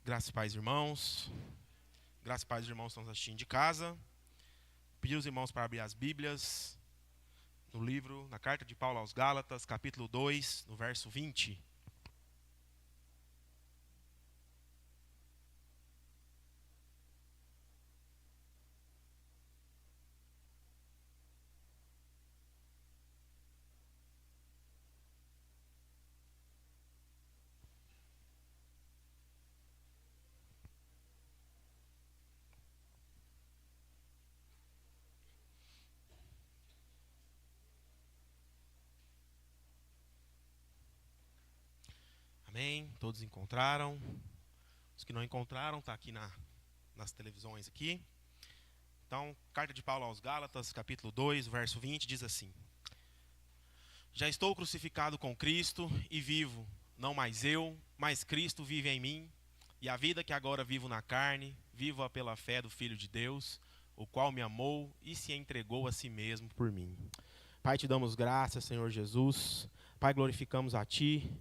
Graças e paz, irmãos. Graças e paz, irmãos que estão nos assistindo de casa. Pedir os irmãos para abrir as Bíblias no livro, na carta de Paulo aos Gálatas, capítulo 2, no verso 20. Amém? Todos encontraram? Os que não encontraram, está aqui nas televisões aqui. Então, carta de Paulo aos Gálatas, capítulo 2, verso 20, diz assim: Já estou crucificado com Cristo e vivo, não mais eu, mas Cristo vive em mim. E a vida que agora vivo na carne, vivo-a pela fé do Filho de Deus, o qual me amou e se entregou a si mesmo por mim. Pai, te damos graças, Senhor Jesus. Pai, glorificamos a Ti.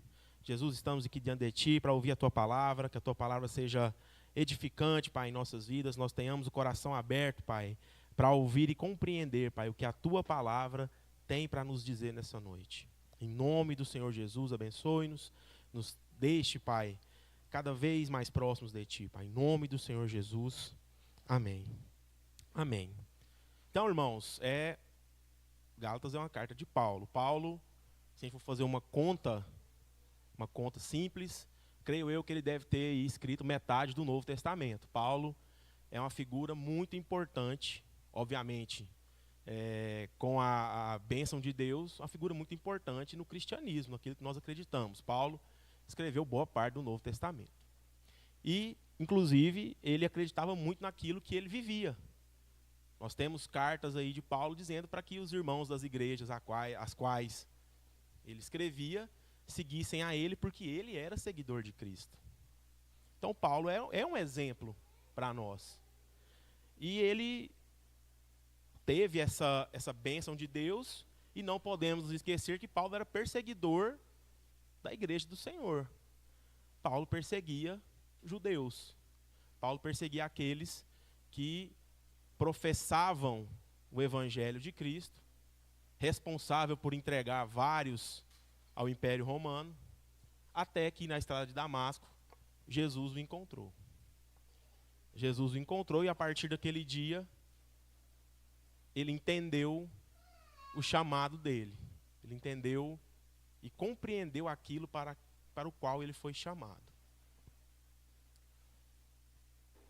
Jesus, estamos aqui diante de Ti para ouvir a Tua palavra, que a Tua palavra seja edificante, Pai, em nossas vidas. Nós tenhamos o coração aberto, Pai, para ouvir e compreender, Pai, o que a Tua palavra tem para nos dizer nessa noite. Em nome do Senhor Jesus, abençoe-nos, nos deixe, Pai, cada vez mais próximos de Ti, Pai. Em nome do Senhor Jesus, amém. Amém. Então, irmãos, Gálatas é uma carta de Paulo. Paulo, se a gente for fazer uma conta simples, creio eu que ele deve ter escrito metade do Novo Testamento. Paulo é uma figura muito importante, obviamente, com a bênção de Deus, uma figura muito importante no cristianismo, naquilo que nós acreditamos. Paulo escreveu boa parte do Novo Testamento. E, inclusive, ele acreditava muito naquilo que ele vivia. Nós temos cartas aí de Paulo dizendo para que os irmãos das igrejas às quais ele escrevia seguissem a ele, porque ele era seguidor de Cristo. Então Paulo é um exemplo para nós. E ele teve essa bênção de Deus, e não podemos nos esquecer que Paulo era perseguidor da igreja do Senhor. Paulo perseguia judeus. Paulo perseguia aqueles que professavam o evangelho de Cristo, responsável por entregar vários ao Império Romano, até que na estrada de Damasco, Jesus o encontrou. Jesus o encontrou e a partir daquele dia, ele entendeu o chamado dele. Ele entendeu e compreendeu aquilo para o qual ele foi chamado.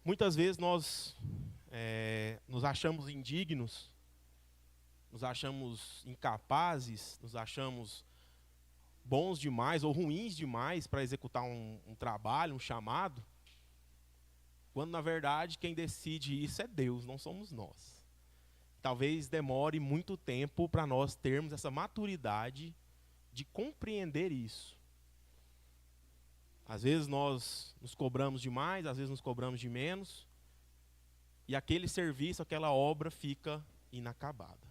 Muitas vezes nós nos achamos indignos, nos achamos incapazes, nos achamos bons demais ou ruins demais para executar um trabalho, um chamado, quando na verdade quem decide isso é Deus, não somos nós. Talvez demore muito tempo para nós termos essa maturidade de compreender isso. Às vezes nós nos cobramos demais, às vezes nos cobramos de menos, e aquele serviço, aquela obra fica inacabada.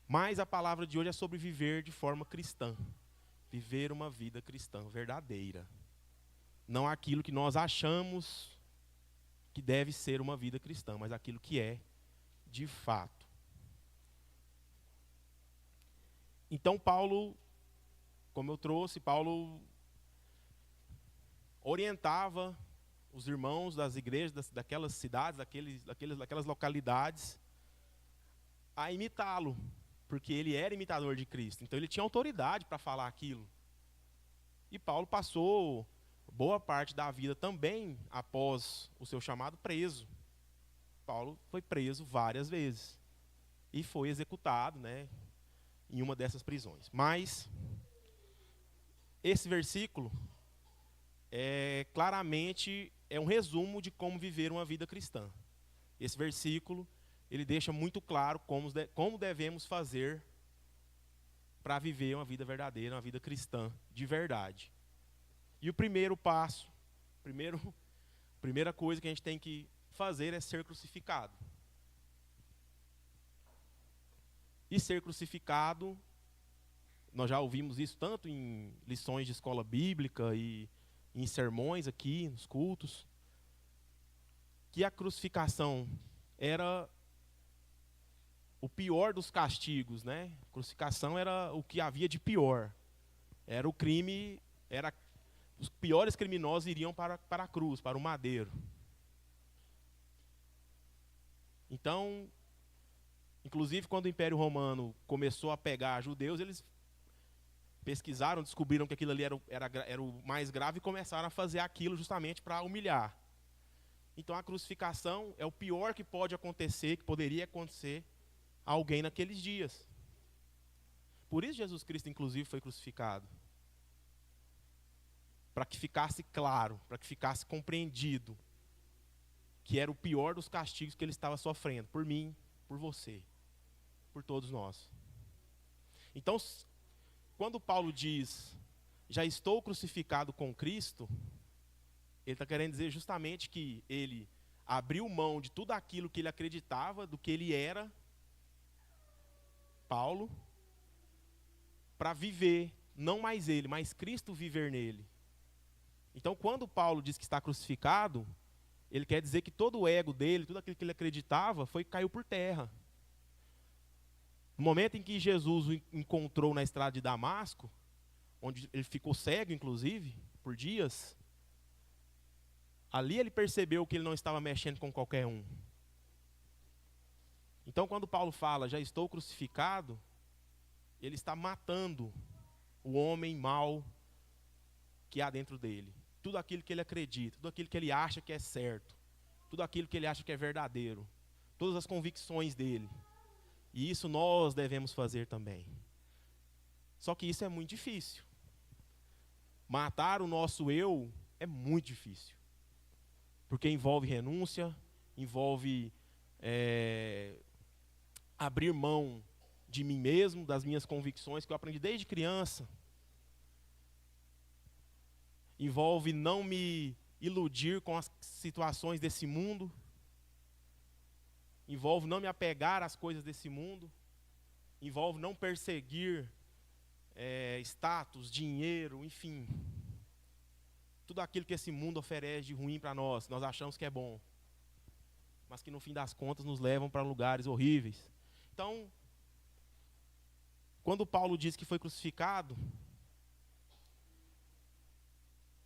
Mas a palavra de hoje é sobre viver de forma cristã. Viver uma vida cristã verdadeira. Não aquilo que nós achamos que deve ser uma vida cristã, mas aquilo que é de fato. Então Paulo, como eu trouxe, Paulo orientava os irmãos das igrejas daquelas cidades, daquelas localidades, a imitá-lo. Porque ele era imitador de Cristo. Então ele tinha autoridade para falar aquilo. E Paulo passou boa parte da vida também, após o seu chamado, preso. Paulo foi preso várias vezes. E foi executado, em uma dessas prisões. Mas esse versículo claramente é um resumo de como viver uma vida cristã. Esse versículo ele deixa muito claro como devemos fazer para viver uma vida verdadeira, uma vida cristã de verdade. E o primeiro passo, primeira coisa que a gente tem que fazer é ser crucificado. E ser crucificado, nós já ouvimos isso tanto em lições de escola bíblica e em sermões aqui, nos cultos, que a crucificação era o pior dos castigos, né? A crucificação era o que havia de pior. Era o crime, os piores criminosos iriam para a cruz, para o madeiro. Então, inclusive quando o Império Romano começou a pegar judeus, eles pesquisaram, descobriram que aquilo ali era o mais grave e começaram a fazer aquilo justamente para humilhar. Então a crucificação é o pior que pode acontecer, que poderia acontecer a alguém naqueles dias. Por isso Jesus Cristo, inclusive, foi crucificado. Para que ficasse claro, para que ficasse compreendido que era o pior dos castigos que ele estava sofrendo, por mim, por você, por todos nós. Então, quando Paulo diz, já estou crucificado com Cristo, ele está querendo dizer justamente que ele abriu mão de tudo aquilo que ele acreditava, do que ele era, Paulo, para viver, não mais ele, mas Cristo viver nele. Então, quando Paulo diz que está crucificado, ele quer dizer que todo o ego dele, tudo aquilo que ele acreditava, caiu por terra. No momento em que Jesus o encontrou na estrada de Damasco, onde ele ficou cego, inclusive, por dias, ali ele percebeu que ele não estava mexendo com qualquer um. Então, quando Paulo fala, já estou crucificado, ele está matando o homem mau que há dentro dele. Tudo aquilo que ele acredita, tudo aquilo que ele acha que é certo, tudo aquilo que ele acha que é verdadeiro, todas as convicções dele. E isso nós devemos fazer também. Só que isso é muito difícil. Matar o nosso eu é muito difícil. Porque envolve renúncia, envolve abrir mão de mim mesmo, das minhas convicções que eu aprendi desde criança. Envolve não me iludir com as situações desse mundo. Envolve não me apegar às coisas desse mundo. Envolve não perseguir status, dinheiro, enfim. Tudo aquilo que esse mundo oferece de ruim para nós achamos que é bom. Mas que no fim das contas nos levam para lugares horríveis. Então, quando Paulo diz que foi crucificado,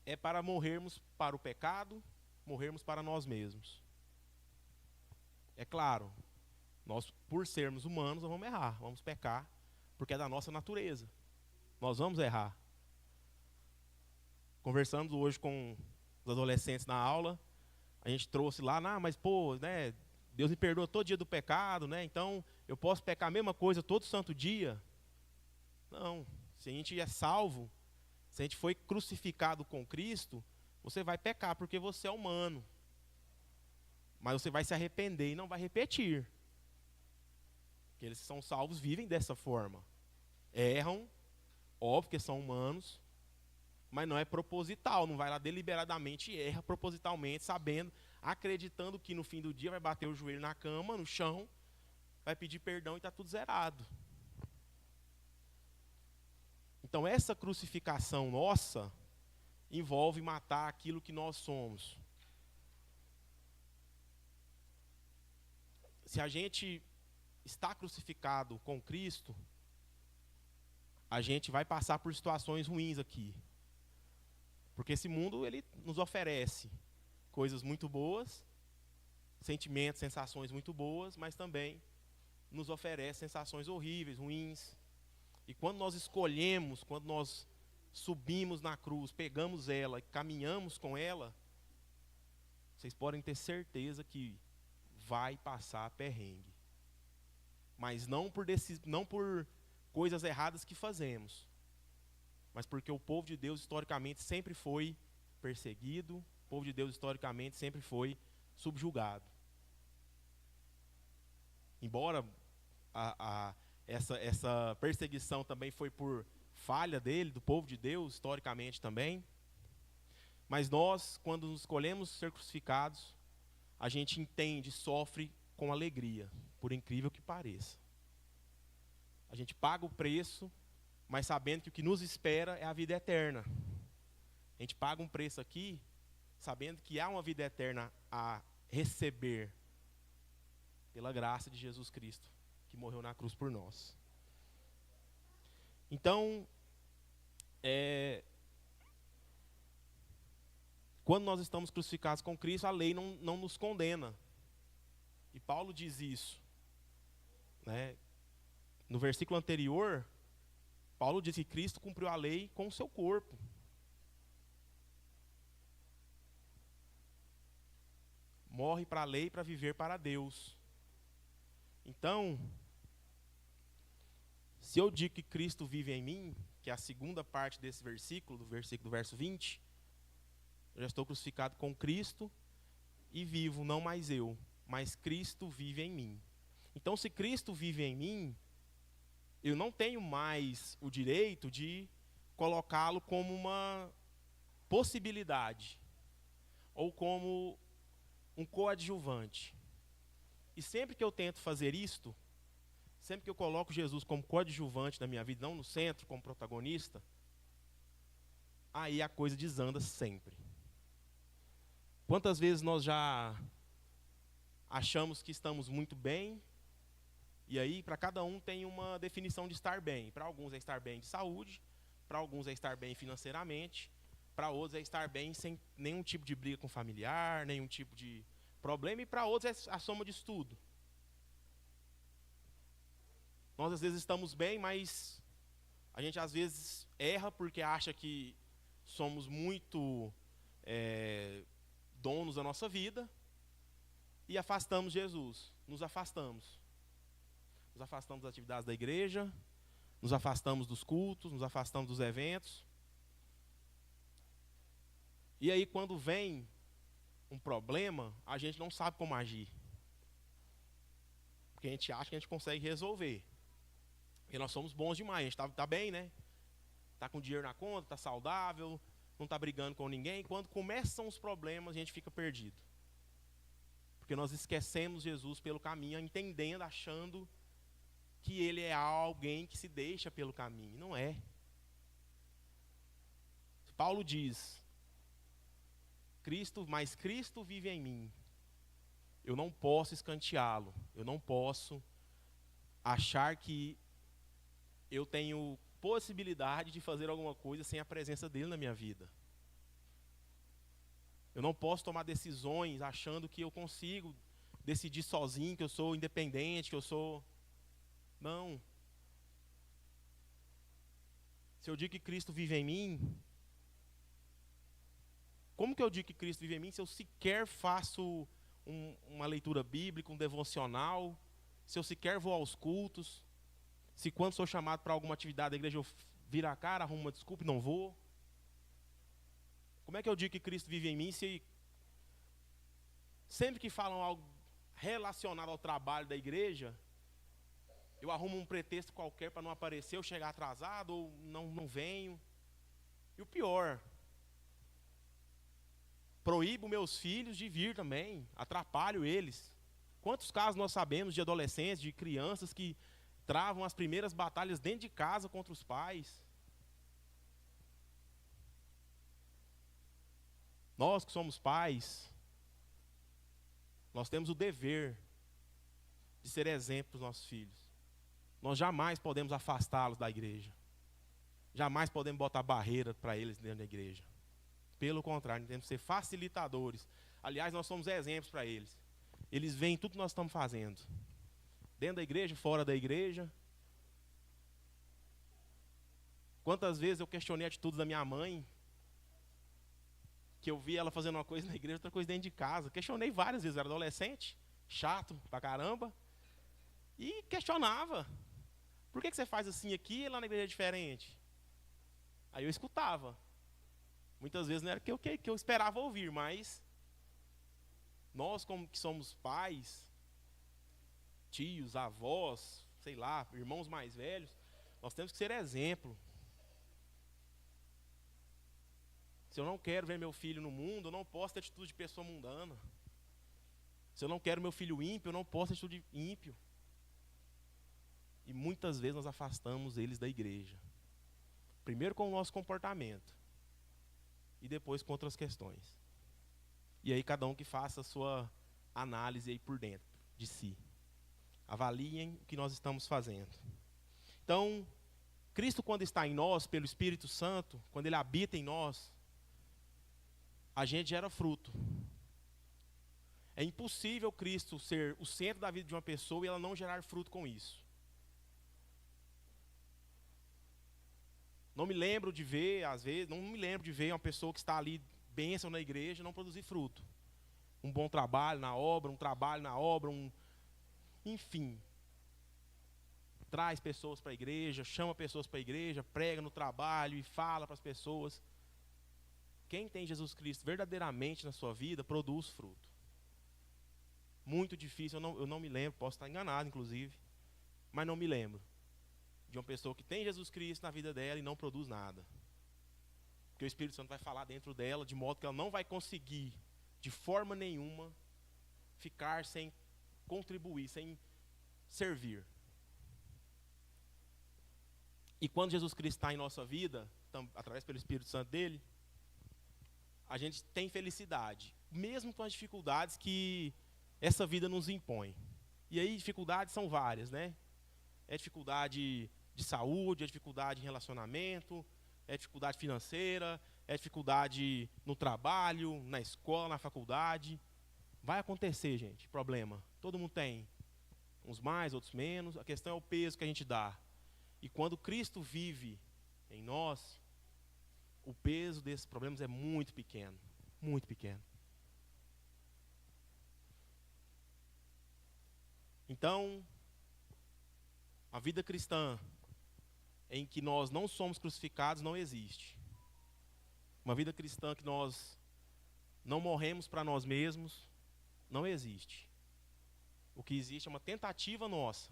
é para morrermos para o pecado, morrermos para nós mesmos. É claro, nós, por sermos humanos, nós vamos errar, vamos pecar, porque é da nossa natureza. Nós vamos errar. Conversando hoje com os adolescentes na aula, a gente trouxe lá, mas né, Deus me perdoa todo dia do pecado, né? Então eu posso pecar a mesma coisa todo santo dia? Não, se a gente é salvo, se a gente foi crucificado com Cristo, você vai pecar porque você é humano. Mas você vai se arrepender e não vai repetir. Aqueles que são salvos vivem dessa forma. Erram, óbvio que são humanos, mas não é proposital, não vai lá deliberadamente e erra propositalmente, sabendo, acreditando que no fim do dia vai bater o joelho na cama, no chão, vai pedir perdão e está tudo zerado. Então essa crucificação nossa envolve matar aquilo que nós somos. Se a gente está crucificado com Cristo, a gente vai passar por situações ruins aqui. Porque esse mundo, ele nos oferece coisas muito boas, sentimentos, sensações muito boas, mas também nos oferece sensações horríveis, ruins. E quando nós escolhemos, quando nós subimos na cruz, pegamos ela e caminhamos com ela, vocês podem ter certeza que vai passar perrengue. Mas não por coisas erradas que fazemos, mas porque o povo de Deus historicamente sempre foi perseguido, o povo de Deus historicamente sempre foi subjugado. Embora essa perseguição também foi por falha dele, do povo de Deus, historicamente também, mas nós, quando nos escolhemos ser crucificados, a gente entende, sofre com alegria, por incrível que pareça. A gente paga o preço, mas sabendo que o que nos espera é a vida eterna. A gente paga um preço aqui, sabendo que há uma vida eterna a receber pela graça de Jesus Cristo, que morreu na cruz por nós. Então, quando nós estamos crucificados com Cristo, a lei não nos condena. E Paulo diz isso, né? No versículo anterior, Paulo diz que Cristo cumpriu a lei com o seu corpo. Morre para a lei para viver para Deus. Então, se eu digo que Cristo vive em mim, que é a segunda parte desse versículo, do verso 20, eu já estou crucificado com Cristo e vivo, não mais eu, mas Cristo vive em mim. Então, se Cristo vive em mim, eu não tenho mais o direito de colocá-lo como uma possibilidade ou como um coadjuvante. E sempre que eu tento fazer isto, sempre que eu coloco Jesus como coadjuvante na minha vida, não no centro, como protagonista, aí a coisa desanda sempre. Quantas vezes nós já achamos que estamos muito bem, e aí para cada um tem uma definição de estar bem. Para alguns é estar bem de saúde, para alguns é estar bem financeiramente, para outros é estar bem sem nenhum tipo de briga com familiar, nenhum tipo de problema, e para outros é a soma disso tudo. Nós às vezes estamos bem, mas a gente às vezes erra porque acha que somos muito donos da nossa vida e afastamos Jesus, nos afastamos. Nos afastamos das atividades da igreja, nos afastamos dos cultos, nos afastamos dos eventos. E aí quando vem um problema, a gente não sabe como agir. Porque a gente acha que a gente consegue resolver. Porque nós somos bons demais, a gente tá bem, né? Tá com dinheiro na conta, tá saudável, não tá brigando com ninguém. Quando começam os problemas, a gente fica perdido. Porque nós esquecemos Jesus pelo caminho, entendendo, achando que ele é alguém que se deixa pelo caminho. Não é. Paulo diz, mas Cristo vive em mim. Eu não posso escanteá-lo. Eu não posso achar que eu tenho possibilidade de fazer alguma coisa sem a presença dele na minha vida. Eu não posso tomar decisões achando que eu consigo decidir sozinho, que eu sou independente, que eu sou... Não. Se eu digo que Cristo vive em mim, como que eu digo que Cristo vive em mim se eu sequer faço uma leitura bíblica, um devocional, se eu sequer vou aos cultos, se quando sou chamado para alguma atividade da igreja eu viro a cara, arrumo uma desculpa e não vou? Como é que eu digo que Cristo vive em mim se sempre que falam algo relacionado ao trabalho da igreja, eu arrumo um pretexto qualquer para não aparecer, eu chegar atrasado ou não venho? E o pior, proíbo meus filhos de vir também, atrapalho eles. Quantos casos nós sabemos de adolescentes, de crianças que travam as primeiras batalhas dentro de casa contra os pais? Nós que somos pais, nós temos o dever de ser exemplo para os nossos filhos. Nós jamais podemos afastá-los da igreja. Jamais podemos botar barreira para eles dentro da igreja. Pelo contrário, nós temos que ser facilitadores. Aliás, nós somos exemplos para eles. Eles veem tudo que nós estamos fazendo. Dentro da igreja, fora da igreja. Quantas vezes eu questionei atitudes da minha mãe, que eu vi ela fazendo uma coisa na igreja, outra coisa dentro de casa. Questionei várias vezes, eu era adolescente, chato pra caramba. E questionava. Por que você faz assim aqui e lá na igreja é diferente? Aí eu escutava. Muitas vezes não era que eu esperava ouvir, mas nós, como que somos pais, tios, avós, sei lá, irmãos mais velhos, nós temos que ser exemplo. Se eu não quero ver meu filho no mundo, eu não posso ter atitude de pessoa mundana. Se eu não quero meu filho ímpio, eu não posso ter atitude de ímpio. E muitas vezes nós afastamos eles da igreja. Primeiro com o nosso comportamento. e depois com outras questões. E aí cada um que faça a sua análise aí por dentro de si. Avaliem o que nós estamos fazendo. Então, Cristo, quando está em nós, pelo Espírito Santo, quando Ele habita em nós, a gente gera fruto. É impossível Cristo ser o centro da vida de uma pessoa e ela não gerar fruto com isso. Não me lembro de ver, às vezes, não me lembro de ver uma pessoa que está ali, bênção na igreja, não produzir fruto. Um bom trabalho na obra, enfim. Traz pessoas para a igreja, chama pessoas para a igreja, prega no trabalho e fala para as pessoas. Quem tem Jesus Cristo verdadeiramente na sua vida, produz fruto. Muito difícil, eu não me lembro, posso estar enganado inclusive, mas não me lembro de uma pessoa que tem Jesus Cristo na vida dela e não produz nada. Porque o Espírito Santo vai falar dentro dela, de modo que ela não vai conseguir, de forma nenhuma, ficar sem contribuir, sem servir. E quando Jesus Cristo está em nossa vida, através pelo Espírito Santo dele, a gente tem felicidade, mesmo com as dificuldades que essa vida nos impõe. E aí dificuldades são várias, né? É dificuldade de saúde, é dificuldade em relacionamento, é dificuldade financeira, é dificuldade no trabalho, na escola, na faculdade. Vai acontecer, gente, problema. Todo mundo tem. Uns mais, outros menos. A questão é o peso que a gente dá. E quando Cristo vive em nós, o peso desses problemas é muito pequeno. Muito pequeno. Então, a vida cristã em que nós não somos crucificados não existe. Uma vida cristã que nós não morremos para nós mesmos não existe. O que existe é uma tentativa nossa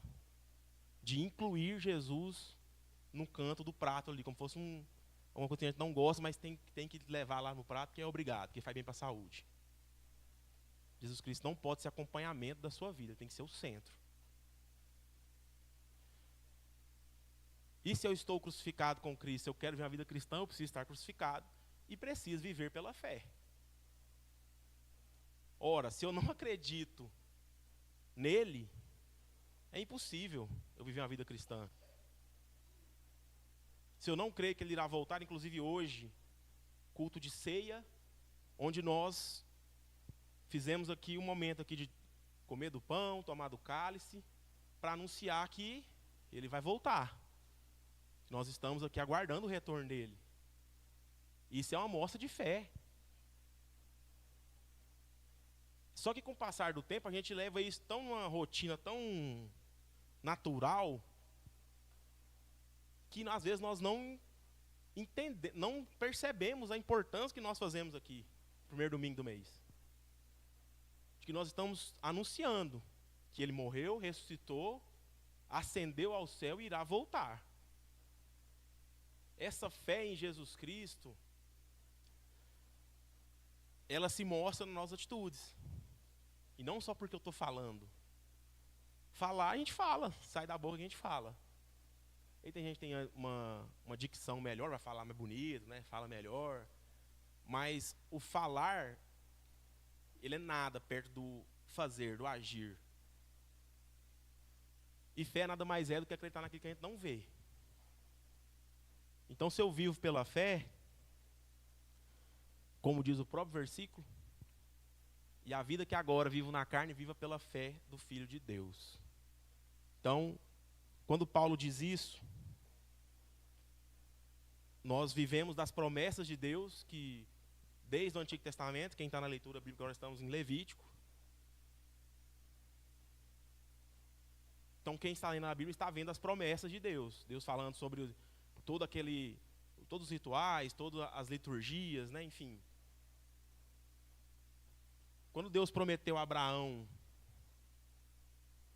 de incluir Jesus no canto do prato ali, como fosse uma coisa que a gente não gosta, mas tem que levar lá no prato, que é obrigado, que faz bem para a saúde. Jesus Cristo não pode ser acompanhamento da sua vida, tem que ser o centro. E se eu estou crucificado com Cristo, se eu quero viver uma vida cristã, eu preciso estar crucificado e preciso viver pela fé. Ora, se eu não acredito nele, é impossível eu viver uma vida cristã. Se eu não creio que ele irá voltar, inclusive hoje, culto de ceia, onde nós fizemos aqui um momento aqui de comer do pão, tomar do cálice, para anunciar que ele vai voltar. Nós estamos aqui aguardando o retorno dele. Isso é uma mostra de fé. Só que com o passar do tempo, a gente leva isso tão uma rotina tão natural, que às vezes nós não percebemos a importância que nós fazemos aqui, no primeiro domingo do mês. De que nós estamos anunciando que ele morreu, ressuscitou, ascendeu ao céu e irá voltar. Essa fé em Jesus Cristo, ela se mostra nas nossas atitudes. E não só porque eu estou falando. Falar, a gente fala. Sai da boca que a gente fala. Aí tem gente que tem uma dicção melhor, vai falar mais bonito, né? Fala melhor. Mas o falar, ele é nada perto do fazer, do agir. E fé nada mais é do que acreditar naquilo que a gente não vê. Então, se eu vivo pela fé, como diz o próprio versículo, e a vida que agora vivo na carne, viva pela fé do Filho de Deus. Então, quando Paulo diz isso, nós vivemos das promessas de Deus, que desde o Antigo Testamento, quem está na leitura bíblica, agora estamos em Levítico. Então, quem está lendo a Bíblia está vendo as promessas de Deus. Deus falando sobre todos os rituais, todas as liturgias, né, enfim. Quando Deus prometeu a Abraão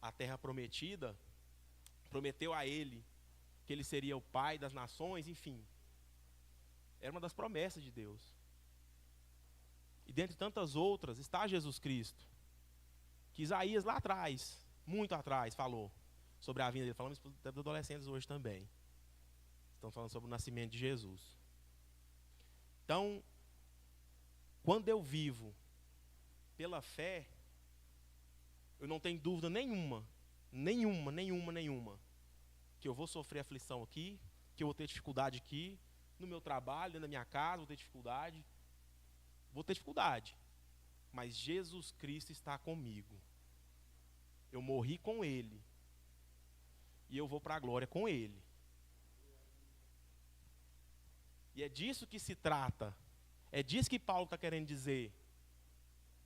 a terra prometida, prometeu a ele que ele seria o pai das nações, enfim. Era uma das promessas de Deus. E dentre tantas outras está Jesus Cristo, que Isaías lá atrás, muito atrás, falou sobre a vinda dele. Falamos para os adolescentes hoje também. Estamos falando sobre o nascimento de Jesus. Então, quando eu vivo pela fé, eu não tenho dúvida nenhuma, que eu vou sofrer aflição aqui, que eu vou ter dificuldade aqui, no meu trabalho, dentro da minha casa, vou ter dificuldade, mas Jesus Cristo está comigo. Eu morri com Ele, e eu vou para a glória com Ele. E é disso que se trata, é disso que Paulo está querendo dizer.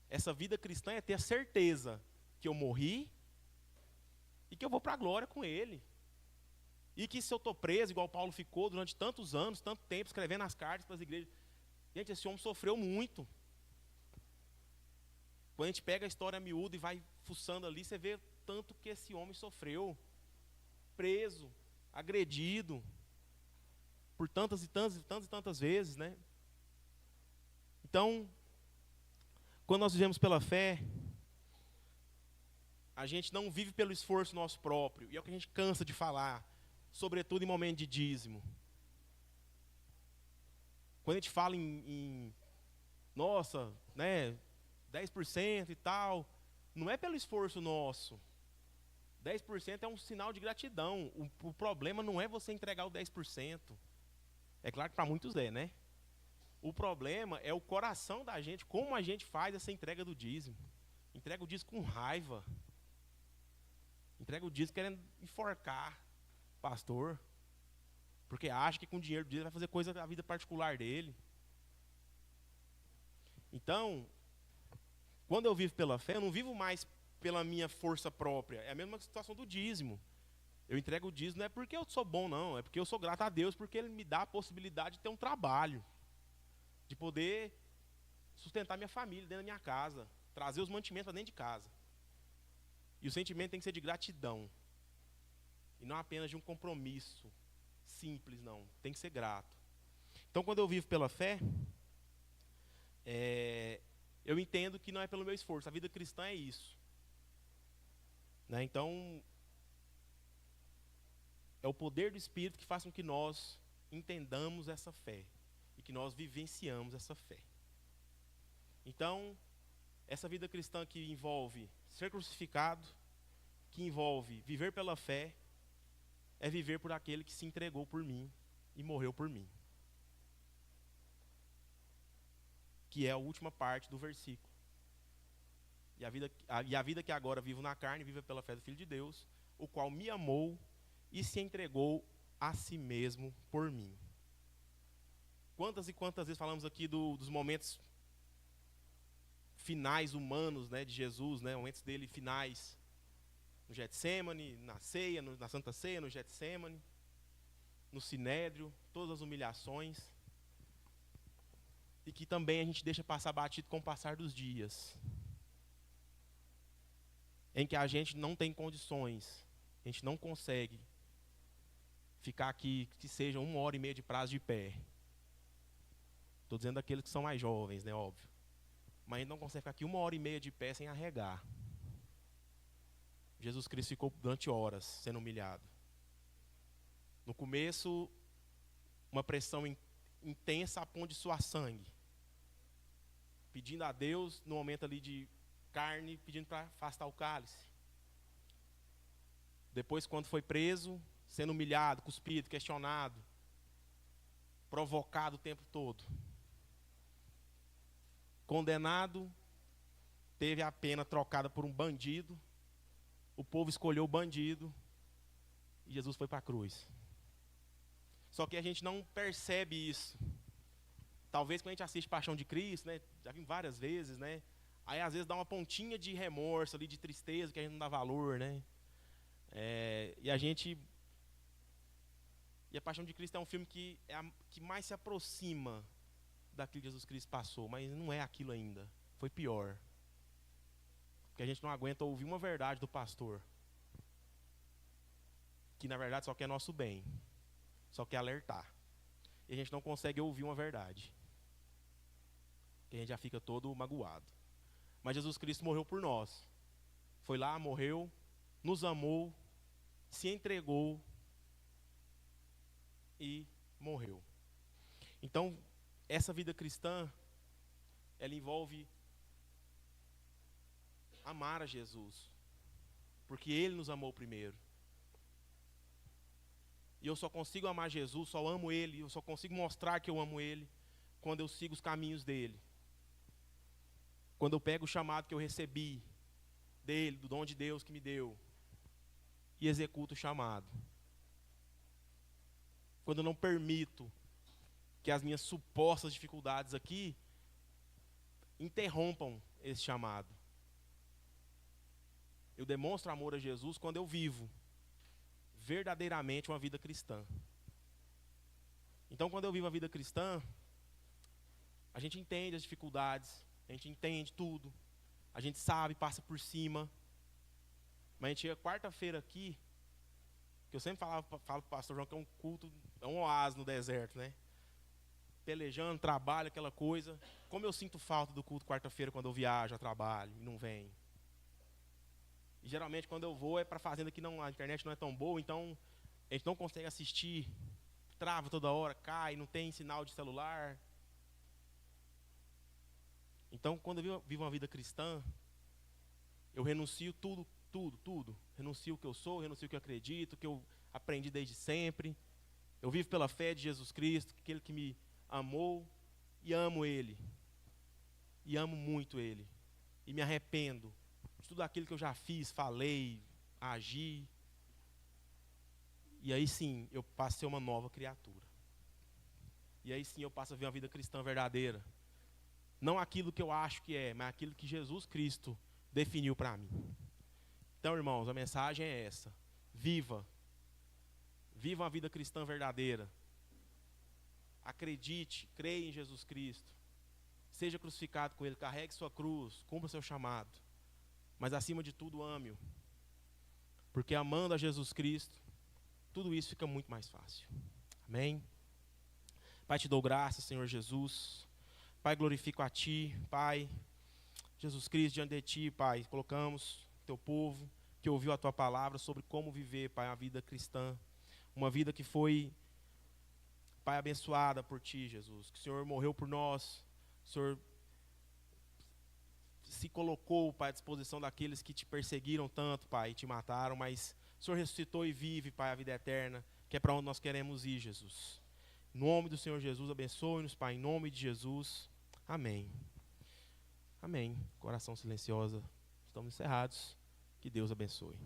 Essa vida cristã é ter a certeza que eu morri e que eu vou para a glória com Ele. E que se eu estou preso, igual Paulo ficou durante tantos anos, tanto tempo, escrevendo as cartas para as igrejas. Gente, esse homem sofreu muito. Quando a gente pega a história miúda e vai fuçando ali, você vê tanto que esse homem sofreu. Preso, agredido, por tantas e tantas vezes, né? Então, quando nós vivemos pela fé, a gente não vive pelo esforço nosso próprio, e é o que a gente cansa de falar, sobretudo em momento de dízimo. Quando a gente fala nossa, né, 10% e tal, não é pelo esforço nosso. 10% é um sinal de gratidão. O problema não é você entregar o 10%. É claro que para muitos é, né? O problema é o coração da gente, como a gente faz essa entrega do dízimo. Entrega o dízimo com raiva. Entrega o dízimo querendo enforcar o pastor. Porque acha que com o dinheiro do dízimo vai fazer coisa da vida particular dele. Então, quando eu vivo pela fé, eu não vivo mais pela minha força própria. É a mesma situação do dízimo. Eu entrego o dízimo não é porque eu sou bom, não. É porque eu sou grato a Deus, porque Ele me dá a possibilidade de ter um trabalho. De poder sustentar minha família dentro da minha casa. Trazer os mantimentos para dentro de casa. E o sentimento tem que ser de gratidão. E não apenas de um compromisso simples, não. Tem que ser grato. Então, quando eu vivo pela fé, eu entendo que não é pelo meu esforço. A vida cristã é isso. Né? Então, é o poder do Espírito que faz com que nós entendamos essa fé. E que nós vivenciamos essa fé. Então, essa vida cristã que envolve ser crucificado, que envolve viver pela fé, é viver por aquele que se entregou por mim e morreu por mim. Que é a última parte do versículo. E a vida que agora vivo na carne, viva pela fé do Filho de Deus, o qual me amou e se entregou a si mesmo por mim. Quantas e quantas vezes falamos aqui dos momentos finais humanos, né, de Jesus, né, momentos dele finais, no Getsêmani, na ceia, na Santa Ceia, no Getsêmani, no Sinédrio, todas as humilhações, e que também a gente deixa passar batido com o passar dos dias, em que a gente não tem condições, a gente não consegue ficar aqui, que seja 1h30 de prazo de pé. Estou dizendo daqueles que são mais jovens, né, óbvio. Mas a gente não consegue ficar aqui 1h30 de pé sem arregar. Jesus Cristo ficou durante horas sendo humilhado. No começo, uma pressão intensa a ponto de suar sangue. Pedindo a Deus, no momento ali de carne, pedindo para afastar o cálice. Depois, quando foi preso, sendo humilhado, cuspido, questionado, provocado o tempo todo. Condenado, teve a pena trocada por um bandido. O povo escolheu o bandido e Jesus foi para a cruz. Só que a gente não percebe isso. Talvez quando a gente assiste Paixão de Cristo, né, já vimos várias vezes, né, aí às vezes dá uma pontinha de remorso ali, de tristeza, que a gente não dá valor, né. E a Paixão de Cristo é um filme que que mais se aproxima daquilo que Jesus Cristo passou, mas não é aquilo ainda. Foi pior. Porque a gente não aguenta ouvir uma verdade do pastor, que na verdade só quer nosso bem, só quer alertar. E a gente não consegue ouvir uma verdade, que a gente já fica todo magoado. Mas Jesus Cristo morreu por nós. Foi lá, morreu, nos amou, se entregou e morreu. Então, essa vida cristã ela envolve amar a Jesus, porque Ele nos amou primeiro. E eu só consigo amar Jesus, só amo Ele, eu só consigo mostrar que eu amo Ele quando eu sigo os caminhos dEle. Quando eu pego o chamado que eu recebi dEle, do dom de Deus que me deu, e executo o chamado. Quando eu não permito que as minhas supostas dificuldades aqui interrompam esse chamado. Eu demonstro amor a Jesus quando eu vivo verdadeiramente uma vida cristã. Então, quando eu vivo a vida cristã, a gente entende as dificuldades, a gente entende tudo, a gente sabe, passa por cima. Mas a gente chega quarta-feira aqui, que eu sempre falo para o pastor João que é um culto, é um oásis no deserto, né? Pelejando, trabalho, aquela coisa. Como eu sinto falta do culto quarta-feira quando eu viajo a trabalho e não venho. E geralmente quando eu vou é para fazenda que a internet não é tão boa, então a gente não consegue assistir, trava toda hora, cai, não tem sinal de celular. Então quando eu vivo uma vida cristã, eu renuncio tudo. Renuncio o que eu sou, renuncio o que eu acredito, o que eu aprendi desde sempre. Eu vivo pela fé de Jesus Cristo, aquele que me amou, e amo Ele. E amo muito Ele. E me arrependo de tudo aquilo que eu já fiz, falei, agi. E aí sim, eu passo a ser uma nova criatura. E aí sim eu passo a ver uma vida cristã verdadeira. Não aquilo que eu acho que é, mas aquilo que Jesus Cristo definiu para mim. Então, irmãos, a mensagem é essa. Viva uma vida cristã verdadeira. Acredite, creia em Jesus Cristo. Seja crucificado com Ele, carregue sua cruz, cumpra seu chamado. Mas acima de tudo, ame-o. Porque amando a Jesus Cristo, tudo isso fica muito mais fácil. Amém? Pai, te dou graças, Senhor Jesus. Pai, glorifico a Ti, Pai. Jesus Cristo, diante de Ti, Pai, colocamos Teu povo que ouviu a Tua palavra sobre como viver, Pai, uma vida cristã. Uma vida que foi, Pai, abençoada por Ti, Jesus. Que o Senhor morreu por nós. O Senhor se colocou, Pai, à disposição daqueles que Te perseguiram tanto, Pai, e Te mataram. Mas o Senhor ressuscitou e vive, Pai, a vida eterna, que é para onde nós queremos ir, Jesus. Em nome do Senhor Jesus, abençoe-nos, Pai, em nome de Jesus. Amém. Amém. Coração silenciosa. Estamos encerrados. Que Deus abençoe.